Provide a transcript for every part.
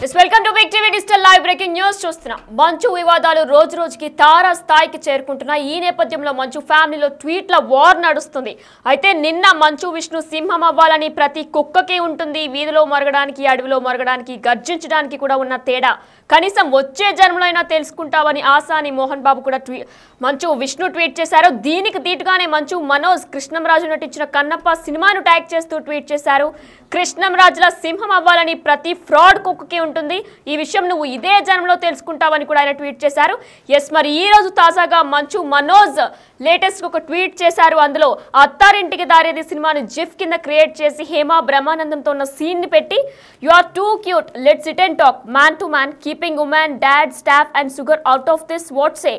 Welcome to Big TV digital live breaking news చూస్తున్నాం. మంచు వివాదాలు రోజు రోజుకి తారా స్థాయికి చేరుకుంటున్నాయి. ఈ నేపథ్యంలో మంచు ఫ్యామిలీలో ట్వీట్ల వార్ నడుస్తుంది. అయితే నిన్న మంచు విష్ణు సింహం అవ్వాలని ప్రతి కుక్కకి ఉంటుంది. వీధిలో మరగడానికి, అడవిలో మరగడానికి, గర్జించడానికి కూడా ఉన్న తేడా కనీసం వచ్చే జన్మలో అయినా తెలుసుకుంటామని ఆసాని మోహన్ బాబు కూడా మంచు విష్ణు ట్వీట్ చేశారు. దీనికి దీటుగానే మంచు మనోజ్ కృష్ణంరాజు నటించిన కన్నప్ప సినిమాను ట్యాగ్ చేస్తూ ట్వీట్ చేశారు. కృష్ణంరాజుల సింహం అవ్వాలని ప్రతి ఫ్రాడ్ కుక్కకి ఉంటుంది. ఈ విషయం నువ్వు ఇదే జన్మలో తెలుసుకుంటావని కూడా ఆయన ట్వీట్ చేశారు. మరి ఈ రోజు తాజాగా మంచు మనోజ్ లేటెస్ట్ ఒక ట్వీట్ చేశారు. అందులో అత్తారింటికి దారేది సినిమాని జిఫ్ కింద క్రియేట్ చేసి హేమా బ్రహ్మానందంతో ఉన్న సీన్ ని పెట్టి you are too cute, let's sit and talk man to man, keeping women, dad, staff and sugar out of this, what say?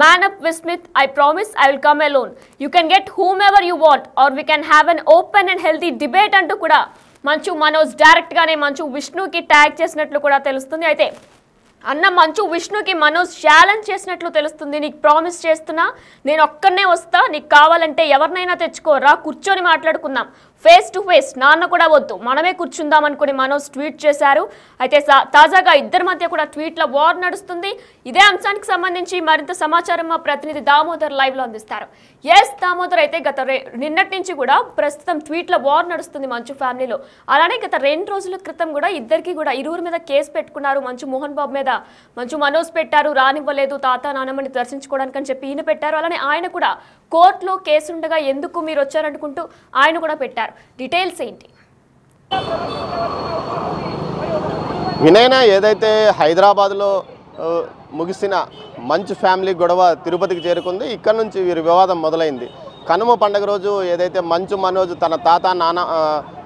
Man up with Smith, I promise I will come alone. You can get whomever you want or we can have an open and healthy debate అంటూ కూడా Manchu Manoj direct గానే మంచు విష్ణుకి tag చేసినట్లు కూడా తెలుస్తుంది. అయితే అన్న మంచు విష్ణుకి మనోజ్ ఛాలెంజ్ చేసినట్లు తెలుస్తుంది. నీకు ప్రామిస్ చేస్తున్నా, నేను ఒక్కనే వస్తా, నీకు కావాలంటే ఎవరినైనా తెచ్చుకోరా, కూర్చొని మాట్లాడుకుందాం, ఫేస్ టు ఫేస్, నాన్న కూడా వద్దు, మనమే కూర్చుందాం అనుకుని మనోజ్ ట్వీట్ చేశారు. అయితే తాజాగా ఇద్దరి మధ్య కూడా ట్వీట్ల వార్ నడుస్తుంది. ఇదే అంశానికి సంబంధించి మరింత సమాచారం మా ప్రతినిధి దామోదర్ లైవ్ లో అందిస్తారు. ఎస్ దామోదర్, అయితే నిన్నటి నుంచి కూడా ప్రస్తుతం ట్వీట్ల వార్ నడుస్తుంది మంచు ఫ్యామిలీలో. అలానే గత 2 రోజుల క్రితం కూడా ఇరువురి మీద కేసు పెట్టుకున్నారు. మంచు మోహన్ బాబు మీద మంచు మనోజ్ పెట్టారు, రానివ్వలేదు, తాత నానమ్మని దర్శించుకోవడానికి అని చెప్పి ఈయన పెట్టారు. అలానే ఆయన కూడా కోర్టులో కేసు ఉండగా ఎందుకు మీరు వచ్చారనుకుంటూ ఆయన కూడా పెట్టారు. డీటెయిల్స్ ఏంటి? వినయన, ఏదైతే హైదరాబాద్లో ముగిసిన మంచు ఫ్యామిలీ గొడవ తిరుపతికి చేరుకుంది. ఇక్కడ నుంచి వీరి వివాదం మొదలైంది. కనుమ పండుగ రోజు ఏదైతే మంచు మనోజ్ తన తాత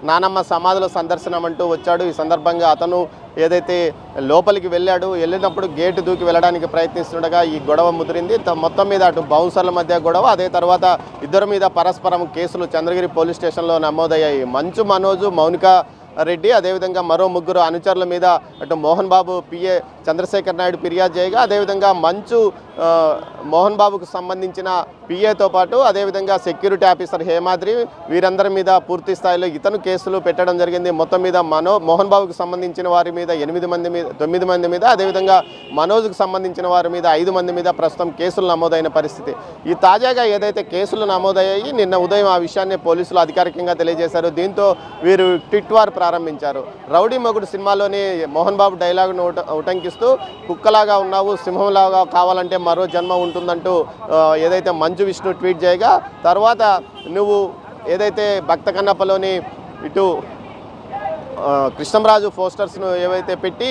నానమ్మ సమాధుల సందర్శనం అంటూ వచ్చాడు. ఈ సందర్భంగా అతను ఏదైతే లోపలికి వెళ్ళినప్పుడు గేటు దూకి వెళ్ళడానికి ప్రయత్నిస్తుండగా ఈ గొడవ ముదిరింది. మొత్తం మీద అటు బౌన్సర్ల మధ్య గొడవ, అదే తర్వాత ఇద్దరి మీద పరస్పరం కేసులు చంద్రగిరి పోలీస్ స్టేషన్లో నమోదయ్యాయి. మంచు మనోజ్, మౌనిక రెడ్డి, అదేవిధంగా మరో 3 అనుచరుల మీద అటు మోహన్ బాబు పిఏ చంద్రశేఖర్ నాయుడు ఫిర్యాదు చేయగా, అదేవిధంగా మంచు మోహన్ బాబుకు సంబంధించిన పిఏతో పాటు అదేవిధంగా సెక్యూరిటీ ఆఫీసర్ హేమాద్రి, వీరందరి మీద పూర్తి స్థాయిలో ఇతను కేసులు పెట్టడం జరిగింది. మొత్తం మీద మోహన్ బాబుకు సంబంధించిన వారి మీద 9 మంది మీద, అదేవిధంగా మనోజ్కు సంబంధించిన వారి మీద 5 మంది మీద ప్రస్తుతం కేసులు నమోదైన పరిస్థితి. ఈ తాజాగా ఏదైతే కేసులు నమోదయ్యాయి, నిన్న ఉదయం ఆ విషయాన్ని పోలీసులు అధికారికంగా తెలియజేశారు. దీంతో వీరు ట్వీట్ వార్ ప్రారంభించారు. రౌడీ మొగుడు సినిమాలోని మోహన్ బాబు డైలాగ్ను ఉటంకిస్తూ కుక్కలాగా ఉన్నావు, సింహంలాగా కావాలంటే మరో జన్మ ఉంటుందంటూ ఏదైతే మంచు విష్ణు ట్వీట్ చేయగా, తర్వాత నువ్వు ఏదైతే భక్త కన్నప్పలోని ఇటు కృష్ణంరాజు పోస్టర్స్ను ఏవైతే పెట్టి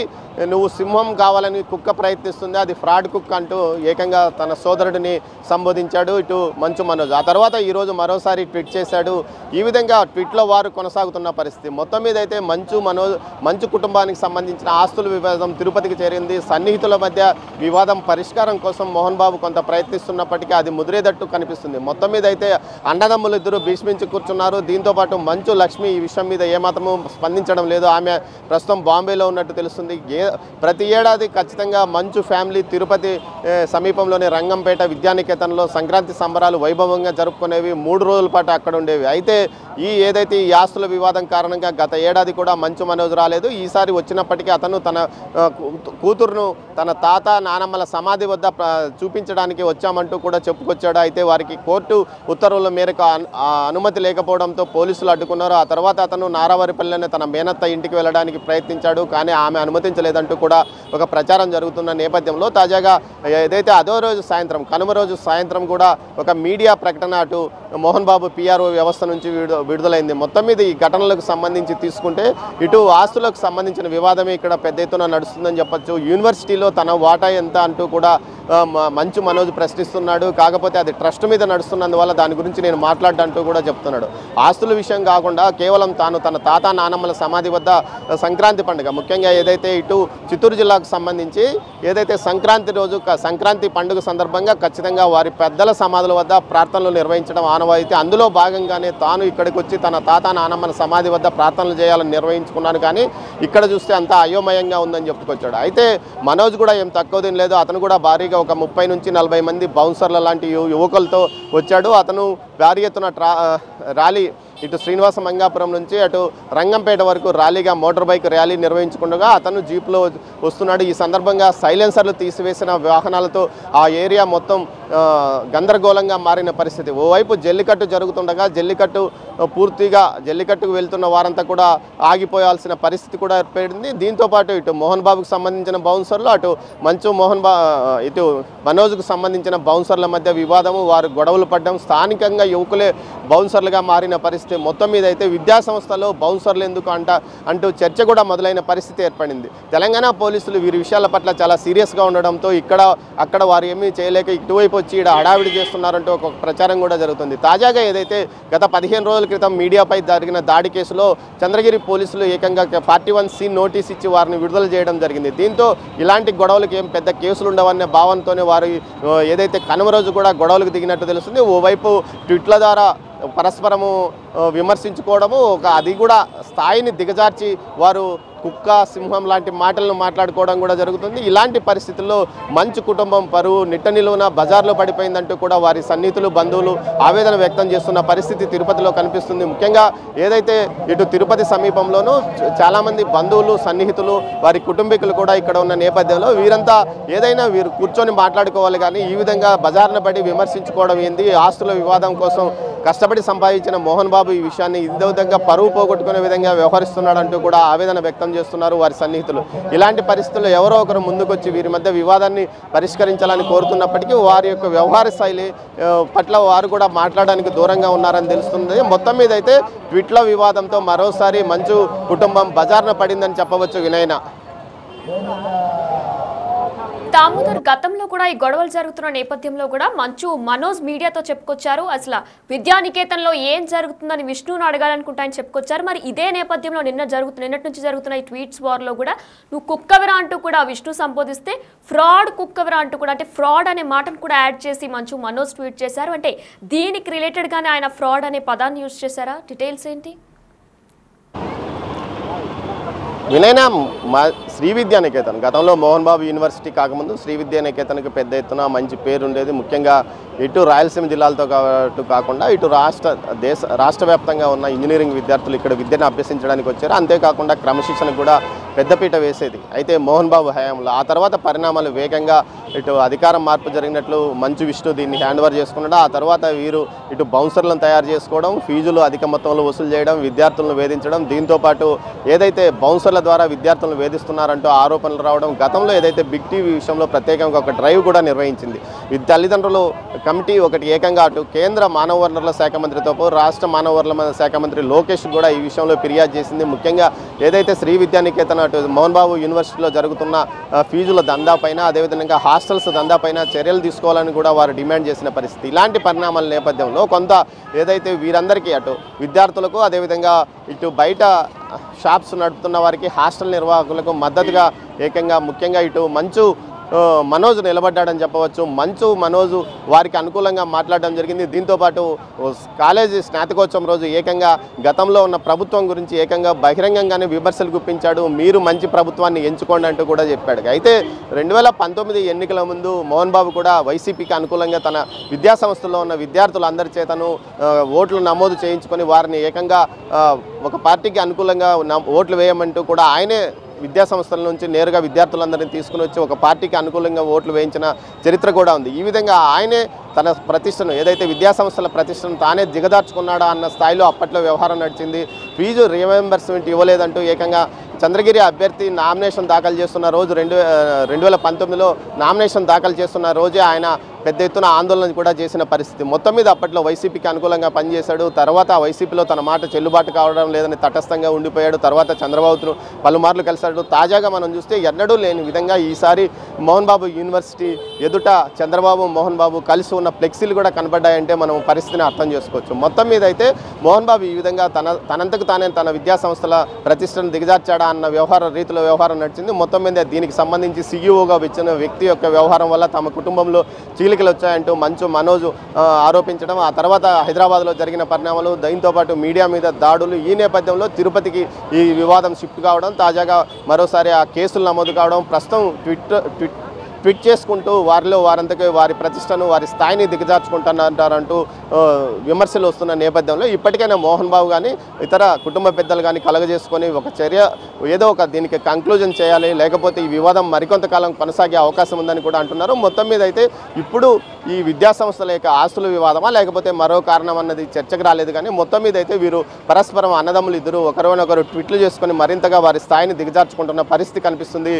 నువ్వు సింహం కావాలని కుక్క ప్రయత్నిస్తుంది, అది ఫ్రాడ్ కుక్క అంటూ ఏకంగా తన సోదరుడిని సంబోధించాడు ఇటు మంచు మనోజ్. ఆ తర్వాత ఈరోజు మరోసారి ట్వీట్ చేశాడు. ఈ విధంగా ట్వీట్లో వారు కొనసాగుతున్న పరిస్థితి. మొత్తం మీద అయితే మంచు కుటుంబానికి సంబంధించిన ఆస్తుల వివాదం తిరుపతికి చేరింది. సన్నిహితుల మధ్య వివాదం పరిష్కారం కోసం మోహన్ బాబు కొంత ప్రయత్నిస్తున్నప్పటికీ అది ముదిరేదట్టు కనిపిస్తుంది. మొత్తం మీద అయితే అన్నదమ్ములు ఇద్దరు భీష్మించి కూర్చున్నారు. దీంతోపాటు మంచు లక్ష్మి ఈ విషయం మీద ఏమాత్రము స్పందించడం లేదు. ఆమె ప్రస్తుతం బాంబేలో ఉన్నట్టు తెలుస్తుంది. ప్రతి ఏడాది ఖచ్చితంగా మంచు ఫ్యామిలీ తిరుపతి సమీపంలోని రంగంపేట విద్యానికేతన్లో సంక్రాంతి సంబరాలు వైభవంగా జరుపుకునేవి. 3 రోజుల పాటు అక్కడ ఉండేవి. అయితే ఏదైతే ఈ ఆస్తుల వివాదం కారణంగా గత ఏడాది కూడా మంచు మనోజ్ రాలేదు. ఈసారి వచ్చినప్పటికీ అతను తన కూతురును తన తాత నానమ్మల సమాధి వద్ద చూపించడానికి వచ్చామంటూ కూడా చెప్పుకొచ్చాడు. అయితే వారికి కోర్టు ఉత్తర్వుల మేరకు అనుమతి లేకపోవడంతో పోలీసులు అడ్డుకున్నారు. ఆ తర్వాత అతను నారావారిపల్లిలోనే తన మేనత్త ఇంటికి వెళ్ళడానికి ప్రయత్నించాడు. కానీ ఆమె అనుమతించలేదంటూ కూడా ఒక ప్రచారం జరుగుతున్న నేపథ్యంలో తాజాగా ఏదైతే అదో రోజు సాయంత్రం, కనుమ రోజు సాయంత్రం కూడా ఒక మీడియా ప్రకటన అటు మోహన్ బాబు పిఆర్ఓ వ్యవస్థ నుంచి విడుదలైంది. మొత్తం మీద ఈ ఘటనలకు సంబంధించి తీసుకుంటే ఇటు ఆస్తులకు సంబంధించిన వివాదమే ఇక్కడ పెద్ద ఎత్తున నడుస్తుందని చెప్పొచ్చు. యూనివర్సిటీలో తన వాటా ఎంత అంటూ కూడా మంచు మనోజ్ ప్రశ్నిస్తున్నాడు. కాకపోతే అది ట్రస్ట్ మీద నడుస్తున్నందువల్ల దాని గురించి నేను మాట్లాడంటూ కూడా చెప్తున్నాడు. ఆస్తుల విషయం కాకుండా కేవలం తాను తన తాత నానమ్మల సమాధి వద్ద సంక్రాంతి పండుగ, ముఖ్యంగా ఏదైతే ఇటు చిత్తూరు జిల్లాకు సంబంధించి ఏదైతే సంక్రాంతి రోజు సంక్రాంతి పండుగ సందర్భంగా ఖచ్చితంగా వారి పెద్దల సమాధుల వద్ద ప్రార్థనలు నిర్వహించడం ఆనవాయితీ. అందులో భాగంగానే తాను ఇక్కడికి వచ్చి తన తాత నానమ్మల సమాధి వద్ద ప్రార్థనలు చేయాలని నిర్వహించుకున్నాను. కానీ ఇక్కడ చూస్తే అంతా అయోమయంగా ఉందని చెప్పుకొచ్చాడు. అయితే మనోజ్ కూడా ఏం తక్కువ తినలేదు. అతను కూడా భారీగా ఒక 30 నుంచి 40 మంది బౌన్సర్ల లాంటి యువకులతో వచ్చాడు. అతను భారీ ఎత్తున ర్యాలీ ఇటు శ్రీనివాస మంగాపురం నుంచి అటు రంగంపేట వరకు ర్యాలీగా మోటార్ బైక్ ర్యాలీ నిర్వహించుకుండగా అతను జీప్లో వస్తున్నాడు. ఈ సందర్భంగా సైలెన్సర్లు తీసివేసిన వాహనాలతో ఆ ఏరియా మొత్తం గందరగోళంగా మారిన పరిస్థితి. ఓవైపు జల్లికట్టు జరుగుతుండగా జల్లికట్టుకు వెళ్తున్న వారంతా కూడా ఆగిపోయాల్సిన పరిస్థితి కూడా ఏర్పడింది. దీంతోపాటు ఇటు మోహన్ బాబుకు సంబంధించిన బౌన్సర్లు, అటు ఇటు మనోజ్కు సంబంధించిన బౌన్సర్ల మధ్య వివాదము, వారు గొడవలు పడడం, స్థానికంగా యువకులే బౌన్సర్లుగా మారిన పరిస్థితి. మొత్తం మీద అయితే విద్యా సంస్థలో బౌన్సర్లు ఎందుకు అంటూ చర్చ కూడా మొదలైన పరిస్థితి ఏర్పడింది. తెలంగాణ పోలీసులు వీరి విషయాల పట్ల చాలా సీరియస్గా ఉండడంతో అక్కడ వారు ఏమీ చేయలేక ఇటువైపు వచ్చి ఇక్కడ హడావిడి చేస్తున్నారంటూ ఒక ప్రచారం కూడా జరుగుతుంది. తాజాగా ఏదైతే గత 15 రోజుల క్రితం మీడియాపై జరిగిన దాడి కేసులో చంద్రగిరి పోలీసులు ఏకంగా 41C నోటీస్ ఇచ్చి వారిని విడుదల చేయడం జరిగింది. దీంతో ఇలాంటి గొడవలకు ఏం పెద్ద కేసులు ఉండవనే భావనతోనే వారు ఏదైతే కనుమ రోజు కూడా గొడవలకు దిగినట్టు తెలుస్తుంది. ఓవైపు ట్విట్ల ద్వారా పరస్పరము విమర్శించుకోవడము, అది కూడా స్థాయిని దిగజార్చి వారు కుక్క సింహం లాంటి మాటలను మాట్లాడుకోవడం కూడా జరుగుతుంది. ఇలాంటి పరిస్థితుల్లో మంచు కుటుంబం పరువు నిట్ట నిలువున బజార్లో పడిపోయిందంటూ కూడా వారి సన్నిహితులు, బంధువులు ఆవేదన వ్యక్తం చేస్తున్న పరిస్థితి తిరుపతిలో కనిపిస్తుంది. ముఖ్యంగా ఏదైతే ఇటు తిరుపతి సమీపంలోనూ చాలామంది బంధువులు, సన్నిహితులు, వారి కుటుంబీకులు కూడా ఇక్కడ ఉన్న నేపథ్యంలో వీరంతా ఏదైనా వీరు కూర్చొని మాట్లాడుకోవాలి, కానీ ఈ విధంగా బజార్న పడి విమర్శించుకోవడం ఏంది? ఆస్తుల వివాదం కోసం కష్టపడి సంపాదించిన మోహన్ బాబు ఈ విషయాన్ని ఇదే విధంగా పరువు పోగొట్టుకునే విధంగా వ్యవహరిస్తున్నాడంటూ కూడా ఆవేదన వ్యక్తం చేస్తున్నారు వారి సన్నిహితులు. ఇలాంటి పరిస్థితుల్లో ఎవరో ఒకరు ముందుకొచ్చి వీరి మధ్య వివాదాన్ని పరిష్కరించాలని కోరుతున్నప్పటికీ వారి యొక్క వ్యవహార శైలి పట్ల వారు కూడా మాట్లాడడానికి దూరంగా ఉన్నారని తెలుస్తుంది. మొత్తం మీద అయితే ట్విట్ల వివాదంతో మరోసారి మంచు కుటుంబం బజార్న పడిందని చెప్పవచ్చు. వినయన దామోదర్, గతంలో కూడా ఈ గొడవలు జరుగుతున్న నేపథ్యంలో కూడా మనోజ్ మీడియాతో చెప్పుకొచ్చారు. అసలు విద్యానికేతన్లో ఏం జరుగుతుందని విష్ణుని అడగాలనుకుంటా అని చెప్పుకొచ్చారు. మరి ఇదే నేపథ్యంలో నిన్నటి నుంచి జరుగుతున్న ఈ ట్వీట్స్ వార్లో కూడా నువ్వు కుక్కవరా అంటూ కూడా విష్ణు సంబోధిస్తే ఫ్రాడ్ కుక్కవరా అంటూ కూడా, అంటే ఫ్రాడ్ అనే మాటను కూడా యాడ్ చేసి మనోజ్ ట్వీట్ చేశారు. అంటే దీనికి రిలేటెడ్గానే ఆయన ఫ్రాడ్ అనే పదాన్ని యూజ్ చేశారా? డీటెయిల్స్ ఏంటి? వినయన, శ్రీ విద్యానికేతన్ గతంలో మోహన్ బాబు యూనివర్సిటీ కాకముందు శ్రీ విద్యానికేతన్కి పెద్ద ఎత్తున మంచి పేరు ఉండేది. ముఖ్యంగా ఇటు రాయలసీమ జిల్లాలతో కాకుండా ఇటు రాష్ట్ర వ్యాప్తంగా ఉన్న ఇంజనీరింగ్ విద్యార్థులు ఇక్కడ విద్యను అభ్యసించడానికి వచ్చారు. అంతేకాకుండా క్రమశిక్షణకు కూడా పెద్దపీట వేసేది. అయితే మోహన్ బాబు హయాంలో ఆ తర్వాత పరిణామాలు వేగంగా ఇటు అధికారం మార్పు జరిగినట్లు మంచు విష్ణు దీన్ని హ్యాండ్ ఓవర్ చేసుకున్నాడు. ఆ తర్వాత వీరు ఇటు బౌన్సర్లను తయారు చేసుకోవడం, ఫీజులు అధిక మొత్తంలో వసూలు చేయడం, విద్యార్థులను వేధించడం, దీంతోపాటు ఏదైతే బౌన్సర్ల ద్వారా విద్యార్థులను వేధిస్తున్నారంటూ ఆరోపణలు రావడం, గతంలో ఏదైతే బిగ్ టీవీ విషయంలో ప్రత్యేకంగా ఒక డ్రైవ్ కూడా నిర్వహించింది. తల్లిదండ్రులు కమిటీ ఒకటి ఏకంగా అటు కేంద్ర మానవ వనరుల శాఖ మంత్రితో రాష్ట్ర మానవ వనరుల శాఖ మంత్రి లోకేష్ కూడా ఈ విషయంలో ఫిర్యాదు చేసింది. ముఖ్యంగా ఏదైతే శ్రీ విద్యానికేతన్ అటు మోహన్ బాబు యూనివర్సిటీలో జరుగుతున్న ఫీజుల దందా పైన, అదేవిధంగా హాస్టల్స్ దందా పైన చర్యలు తీసుకోవాలని కూడా వారు డిమాండ్ చేసిన పరిస్థితి. ఇలాంటి పరిణామాల నేపథ్యంలో కొంత ఏదైతే వీరందరికీ అటు విద్యార్థులకు, అదేవిధంగా ఇటు బయట షాప్స్ నడుపుతున్న వారికి, హాస్టల్ నిర్వాహకులకు మద్దతుగా ఏకంగా ముఖ్యంగా ఇటు మనోజ్ నిలబడ్డాడని చెప్పవచ్చు. మనోజ్ వారికి అనుకూలంగా మాట్లాడడం జరిగింది. దీంతోపాటు కాలేజీ స్నాతకోత్సవం రోజు ఏకంగా గతంలో ఉన్న ప్రభుత్వం గురించి ఏకంగా బహిరంగంగానే విమర్శలు గుప్పించాడు. మీరు మంచి ప్రభుత్వాన్ని ఎంచుకోండి అంటూ కూడా చెప్పాడు. అయితే 2019 ఎన్నికల ముందు మోహన్ బాబు కూడా వైసీపీకి అనుకూలంగా తన విద్యాసంస్థల్లో ఉన్న విద్యార్థులందరి చేతను ఓట్లు నమోదు చేయించుకొని వారిని ఏకంగా ఒక పార్టీకి అనుకూలంగా ఓట్లు వేయమంటూ కూడా ఆయనే విద్యాసంస్థల నుంచి నేరుగా విద్యార్థులందరినీ తీసుకుని వచ్చి ఒక పార్టీకి అనుకూలంగా ఓట్లు వేయించిన చరిత్ర కూడా ఉంది. ఈ విధంగా ఆయనే తన ప్రతిష్టను, ఏదైతే విద్యాసంస్థల ప్రతిష్టను తానే దిగదార్చుకున్నాడా అన్న స్థాయిలో అప్పట్లో వ్యవహారం నడిచింది. ఫీజు రీఎంబర్స్మెంట్ ఇవ్వలేదంటూ ఏకంగా చంద్రగిరి అభ్యర్థి నామినేషన్ దాఖలు చేస్తున్న రోజు 2019లో నామినేషన్ దాఖలు చేస్తున్న రోజే ఆయన పెద్ద ఎత్తున ఆందోళన కూడా చేసిన పరిస్థితి. మొత్తం మీద అప్పట్లో వైసీపీకి అనుకూలంగా పనిచేశాడు. తర్వాత వైసీపీలో తన మాట చెల్లుబాటు కావడం లేదని తటస్థంగా ఉండిపోయాడు. తర్వాత చంద్రబాబును పలుమార్లు కలిశాడు. తాజాగా మనం చూస్తే ఎన్నడూ లేని విధంగా ఈసారి మోహన్ బాబు యూనివర్సిటీ ఎదుట చంద్రబాబు, మోహన్ బాబు కలిసి ఉన్న ఫ్లెక్సీలు కూడా కనబడ్డాయంటే మనం పరిస్థితిని అర్థం చేసుకోవచ్చు. మొత్తం మీద అయితే మోహన్ బాబు ఈ విధంగా తనంతకు తానే తన విద్యాసంస్థల ప్రతిష్టను దిగజార్చాడా అన్న వ్యవహారం నడిచింది. మొత్తం మీద దీనికి సంబంధించి సీఈఓగా వచ్చిన వ్యక్తి యొక్క వ్యవహారం వల్ల తమ కుటుంబంలో చీలికలు వచ్చాయంటూ మనోజ్ ఆరోపించడం, ఆ తర్వాత హైదరాబాద్లో జరిగిన పరిణామాలు, దీంతోపాటు మీడియా మీద దాడులు, ఈ నేపథ్యంలో తిరుపతికి ఈ వివాదం షిఫ్ట్ కావడం, తాజాగా మరోసారి ఆ కేసులు నమోదు కావడం, ప్రస్తుతం ట్వీట్ చేసుకుంటూ వారిలో వారంతకే వారి ప్రతిష్టను వారి స్థాయిని దిగజార్చుకుంటున్నారంటూ విమర్శలు వస్తున్న నేపథ్యంలో ఇప్పటికైనా మోహన్ బాబు కానీ ఇతర కుటుంబ పెద్దలు కానీ కలగజేసుకొని ఒక చర్య ఏదో ఒక దీనికి కంక్లూజన్ చేయాలి, లేకపోతే ఈ వివాదం మరికొంతకాలం కొనసాగే అవకాశం ఉందని కూడా అంటున్నారు. మొత్తం మీద అయితే ఇప్పుడు ఈ విద్యాసంస్థల యొక్క ఆస్తుల వివాదమా లేకపోతే మరో కారణం అన్నది చర్చకు రాలేదు. కానీ మొత్తం మీద అయితే వీరు పరస్పరం అన్నదమ్ములు ఇద్దరు ఒకరినొకరు ట్వీట్లు చేసుకొని మరింతగా వారి స్థాయిని దిగజార్చుకుంటున్న పరిస్థితి కనిపిస్తుంది.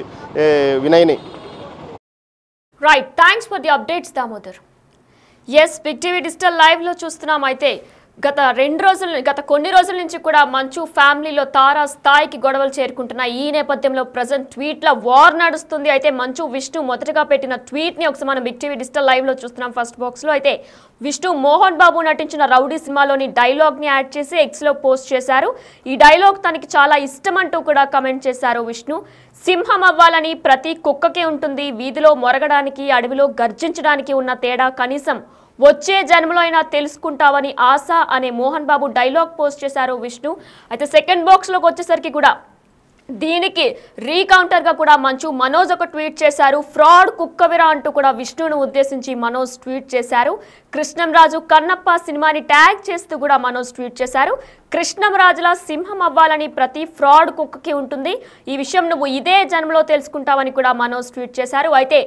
వినయ్ని right, thanks for the updates Damodar. Yes, big TV digital లైవ్లో చూస్తున్నాం. అయితే గత కొన్ని రోజుల నుంచి కూడా మంచు ఫ్యామిలీలో తారా స్థాయికి గొడవలు చేరుకుంటున్నాయి. ఈ నేపథ్యంలో ప్రజెంట్ ట్వీట్ల వార్ నడుస్తుంది. అయితే మంచు విష్ణు మొదటగా పెట్టిన ట్వీట్ని ఒకసారి మనం బిగ్ టీవీ డిజిటల్ లైవ్లో చూస్తున్నాం. ఫస్ట్ బాక్స్లో అయితే విష్ణు మోహన్ బాబు నటించిన రౌడీ సినిమాలోని డైలాగ్ని యాడ్ చేసి ఎక్స్లో పోస్ట్ చేశారు. ఈ డైలాగ్ తనకి చాలా ఇష్టం అంటూ కూడా కమెంట్ చేశారు విష్ణు. సింహం అవ్వాలని ప్రతి కుక్కకే ఉంటుంది, వీధిలో మొరగడానికి అడవిలో గర్జించడానికి ఉన్న తేడా కనీసం వచ్చే జన్మలో అయినా తెలుసుకుంటావని ఆశ అనే మోహన్ బాబు డైలాగ్ పోస్ట్ చేశారు విష్ణు. అయితే సెకండ్ బాక్స్లోకి వచ్చేసరికి కూడా దీనికి రీకౌంటర్గా కూడా మంచు మనోజ్ ఒక ట్వీట్ చేశారు. ఫ్రాడ్ కుక్కవిరా అంటూ కూడా విష్ణును ఉద్దేశించి మనోజ్ ట్వీట్ చేశారు. కృష్ణంరాజు కన్నప్ప సినిమాని ట్యాగ్ చేస్తూ కూడా మనోజ్ ట్వీట్ చేశారు. కృష్ణంరాజులా సింహం అవ్వాలని ప్రతి ఫ్రాడ్ కుక్కకి ఉంటుంది, ఈ విషయం నువ్వు ఇదే జన్మలో తెలుసుకుంటావని కూడా మనోజ్ ట్వీట్ చేశారు. అయితే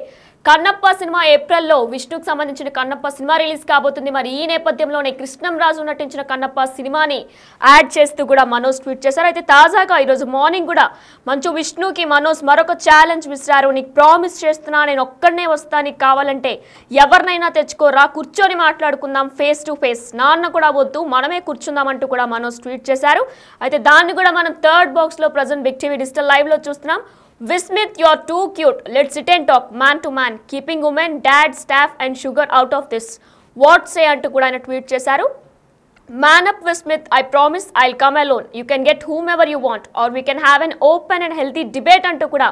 కన్నప్ప సినిమా ఏప్రిల్లో విష్ణుకు సంబంధించిన కన్నప్ప సినిమా రిలీజ్ కాబోతుంది. మరి ఈ నేపథ్యంలోనే కృష్ణంరాజు నటించిన కన్నప్ప సినిమాని యాడ్ చేస్తూ కూడా మనోజ్ ట్వీట్ చేశారు. అయితే తాజాగా ఈరోజు మార్నింగ్ కూడా మంచు విష్ణుకి మనోజ్ మరొక ఛాలెంజ్ విసిరారు. నీకు ప్రామిస్ చేస్తున్నా, నేను ఒక్కడనే వస్తా, నీకు కావాలంటే ఎవరినైనా తెచ్చుకోరా, కూర్చొని మాట్లాడుకుందాం ఫేస్ టు ఫేస్, నాన్న కూడా వద్దు, మనమే కూర్చుందాం అంటూ కూడా మనోజ్ ట్వీట్ చేశారు. అయితే దాన్ని కూడా మనం థర్డ్ బాక్స్లో ప్రజెంట్ బిగ్ టీవీ డిజిటల్ లైవ్లో చూస్తున్నాం. Vismith, you're too cute. Let's sit and talk man to man. Keeping women, dad, staff and sugar out of this. What say అంటూ కూడా ఆయన ట్వీట్ చేశారు. Man up Vismith, I promise I'll come alone. You can get whomever you want or we can have an open and healthy debate అంటూ కూడా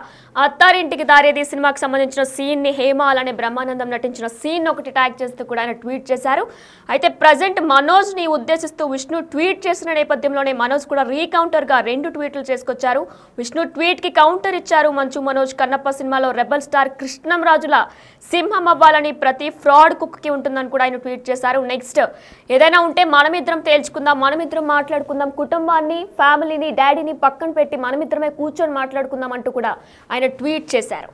అత్తారింటికి దారేది సినిమాకి సంబంధించిన సీన్ని హేమాల్ అనే బ్రహ్మానందం నటించిన సీన్ ఒకటి ట్యాగ్ చేస్తూ కూడా ఆయన ట్వీట్ చేశారు. అయితే ప్రజెంట్ మనోజ్ని ఉద్దేశిస్తూ విష్ణు ట్వీట్ చేసిన నేపథ్యంలోనే మనోజ్ కూడా రీకౌంటర్గా 2 ట్వీట్లు చేసుకొచ్చారు. విష్ణు ట్వీట్కి కౌంటర్ ఇచ్చారు మంచు మనోజ్. కన్నప్ప సినిమాలో రెబల్ స్టార్ కృష్ణంరాజుల సింహం అవ్వాలని ప్రతి ఫ్రాడ్ కుక్కకి ఉంటుందని కూడా ఆయన ట్వీట్ చేశారు. నెక్స్ట్ ఏదైనా ఉంటే మనమిద్దరం తేల్చుకుందాం, మనమిద్దరం మాట్లాడుకుందాం, కుటుంబాన్ని, ఫ్యామిలీని, డాడీని పక్కన పెట్టి మనమిద్దరమే కూర్చొని మాట్లాడుకుందాం అంటూ కూడా ఆయన ట్వీట్ చేశారు.